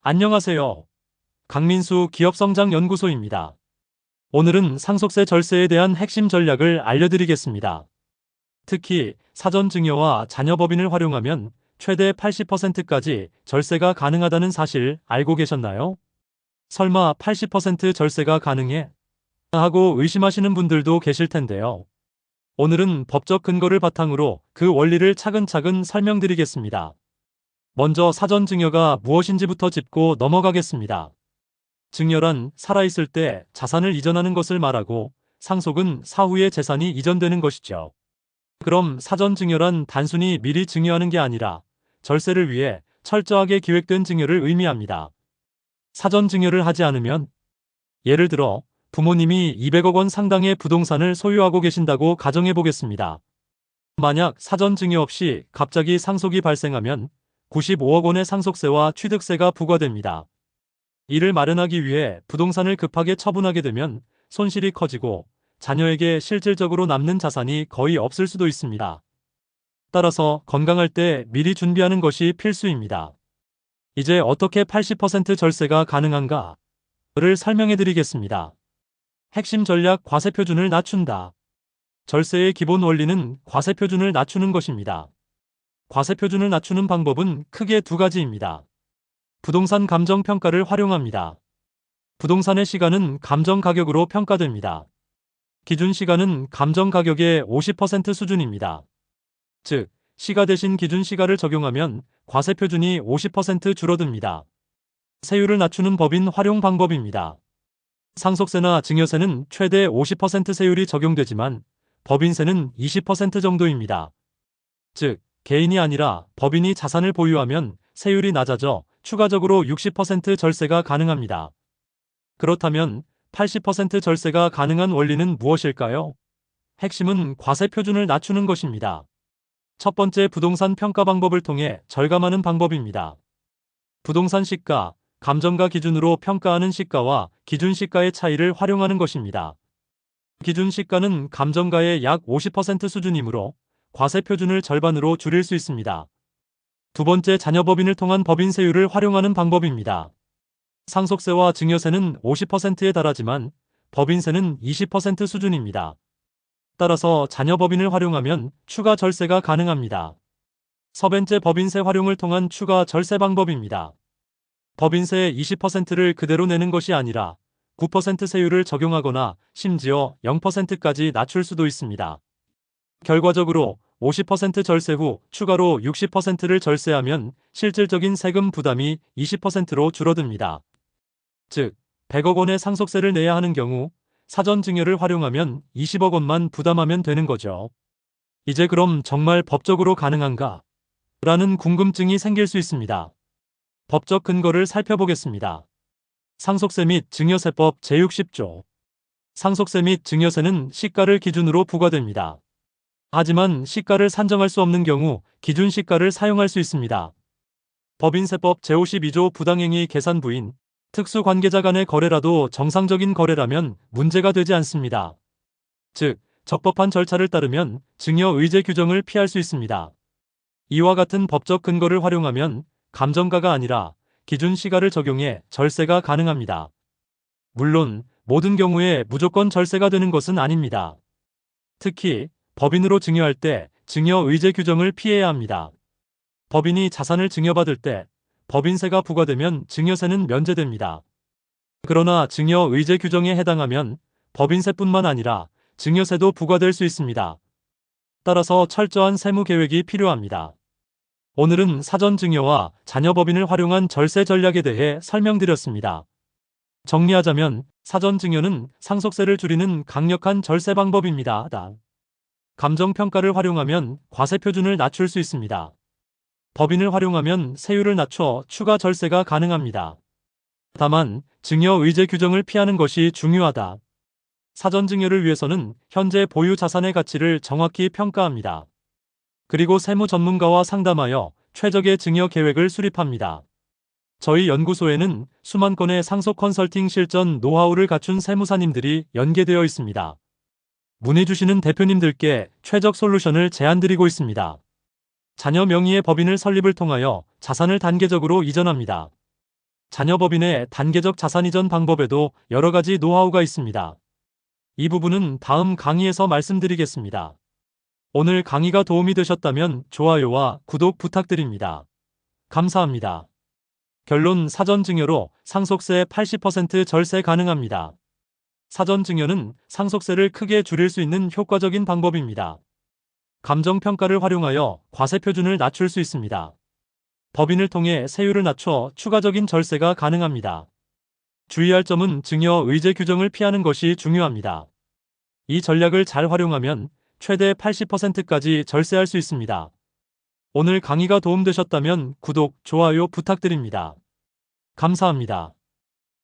안녕하세요. 강민수 기업성장연구소입니다. 오늘은 상속세 절세에 대한 핵심 전략을 알려드리겠습니다. 특히 사전증여와 자녀법인을 활용하면 최대 80%까지 절세가 가능하다는 사실 알고 계셨나요? 설마 80% 절세가 가능해? 하고 의심하시는 분들도 계실 텐데요. 오늘은 법적 근거를 바탕으로 그 원리를 차근차근 설명드리겠습니다. 먼저 사전증여가 무엇인지부터 짚고 넘어가겠습니다. 증여란 살아있을 때 자산을 이전하는 것을 말하고 상속은 사후에 재산이 이전되는 것이죠. 그럼 사전증여란 단순히 미리 증여하는 게 아니라 절세를 위해 철저하게 기획된 증여를 의미합니다. 사전증여를 하지 않으면 예를 들어 부모님이 200억 원 상당의 부동산을 소유하고 계신다고 가정해 보겠습니다. 만약 사전증여 없이 갑자기 상속이 발생하면 95억 원의 상속세와 취득세가 부과됩니다. 이를 마련하기 위해 부동산을 급하게 처분하게 되면 손실이 커지고 자녀에게 실질적으로 남는 자산이 거의 없을 수도 있습니다. 따라서 건강할 때 미리 준비하는 것이 필수입니다. 이제 어떻게 80% 절세가 가능한가를 설명해 드리겠습니다. 핵심 전략 과세표준을 낮춘다. 절세의 기본 원리는 과세표준을 낮추는 것입니다. 과세표준을 낮추는 방법은 크게 두 가지입니다. 부동산 감정평가를 활용합니다. 부동산의 시가는 감정가격으로 평가됩니다. 기준시가는 감정가격의 50% 수준입니다. 즉, 시가 대신 기준시가를 적용하면 과세표준이 50% 줄어듭니다. 세율을 낮추는 법인 활용 방법입니다. 상속세나 증여세는 최대 50% 세율이 적용되지만 법인세는 20% 정도입니다. 즉, 개인이 아니라 법인이 자산을 보유하면 세율이 낮아져 추가적으로 60% 절세가 가능합니다. 그렇다면 80% 절세가 가능한 원리는 무엇일까요? 핵심은 과세표준을 낮추는 것입니다. 첫 번째, 부동산 평가 방법을 통해 절감하는 방법입니다. 부동산 시가, 감정가 기준으로 평가하는 시가와 기준시가의 차이를 활용하는 것입니다. 기준시가는 감정가의 약 50% 수준이므로 과세표준을 절반으로 줄일 수 있습니다. 두 번째, 자녀법인을 통한 법인세율을 활용하는 방법입니다. 상속세와 증여세는 50%에 달하지만 법인세는 20% 수준입니다. 따라서 자녀법인을 활용하면 추가 절세가 가능합니다. 세 번째, 법인세 활용을 통한 추가 절세 방법입니다. 법인세의 20%를 그대로 내는 것이 아니라 9% 세율을 적용하거나 심지어 0%까지 낮출 수도 있습니다. 결과적으로 50% 절세 후 추가로 60%를 절세하면 실질적인 세금 부담이 20%로 줄어듭니다. 즉, 100억 원의 상속세를 내야 하는 경우 사전증여를 활용하면 20억 원만 부담하면 되는 거죠. 이제 그럼 정말 법적으로 가능한가? 라는 궁금증이 생길 수 있습니다. 법적 근거를 살펴보겠습니다. 상속세 및 증여세법 제60조. 상속세 및 증여세는 시가를 기준으로 부과됩니다. 하지만 시가를 산정할 수 없는 경우 기준시가를 사용할 수 있습니다. 법인세법 제52조 부당행위 계산 부인, 특수관계자 간의 거래라도 정상적인 거래라면 문제가 되지 않습니다. 즉, 적법한 절차를 따르면 증여의제 규정을 피할 수 있습니다. 이와 같은 법적 근거를 활용하면 감정가가 아니라 기준시가를 적용해 절세가 가능합니다. 물론 모든 경우에 무조건 절세가 되는 것은 아닙니다. 특히 법인으로 증여할 때 증여의제 규정을 피해야 합니다. 법인이 자산을 증여받을 때 법인세가 부과되면 증여세는 면제됩니다. 그러나 증여의제 규정에 해당하면 법인세뿐만 아니라 증여세도 부과될 수 있습니다. 따라서 철저한 세무 계획이 필요합니다. 오늘은 사전증여와 자녀법인을 활용한 절세 전략에 대해 설명드렸습니다. 정리하자면 사전증여는 상속세를 줄이는 강력한 절세 방법입니다. 감정평가를 활용하면 과세표준을 낮출 수 있습니다. 법인을 활용하면 세율을 낮춰 추가 절세가 가능합니다. 다만 증여의제 규정을 피하는 것이 중요하다. 사전증여를 위해서는 현재 보유 자산의 가치를 정확히 평가합니다. 그리고 세무 전문가와 상담하여 최적의 증여 계획을 수립합니다. 저희 연구소에는 수만 건의 상속 컨설팅 실전 노하우를 갖춘 세무사님들이 연계되어 있습니다. 문의 주시는 대표님들께 최적 솔루션을 제안드리고 있습니다. 자녀 명의의 법인을 설립을 통하여 자산을 단계적으로 이전합니다. 자녀법인의 단계적 자산 이전 방법에도 여러 가지 노하우가 있습니다. 이 부분은 다음 강의에서 말씀드리겠습니다. 오늘 강의가 도움이 되셨다면 좋아요와 구독 부탁드립니다. 감사합니다. 결론 사전증여로 상속세 80% 절세 가능합니다. 사전증여는 상속세를 크게 줄일 수 있는 효과적인 방법입니다. 감정평가를 활용하여 과세표준을 낮출 수 있습니다. 법인을 통해 세율을 낮춰 추가적인 절세가 가능합니다. 주의할 점은 증여 의제 규정을 피하는 것이 중요합니다. 이 전략을 잘 활용하면 최대 80%까지 절세할 수 있습니다. 오늘 강의가 도움되셨다면 구독, 좋아요 부탁드립니다. 감사합니다.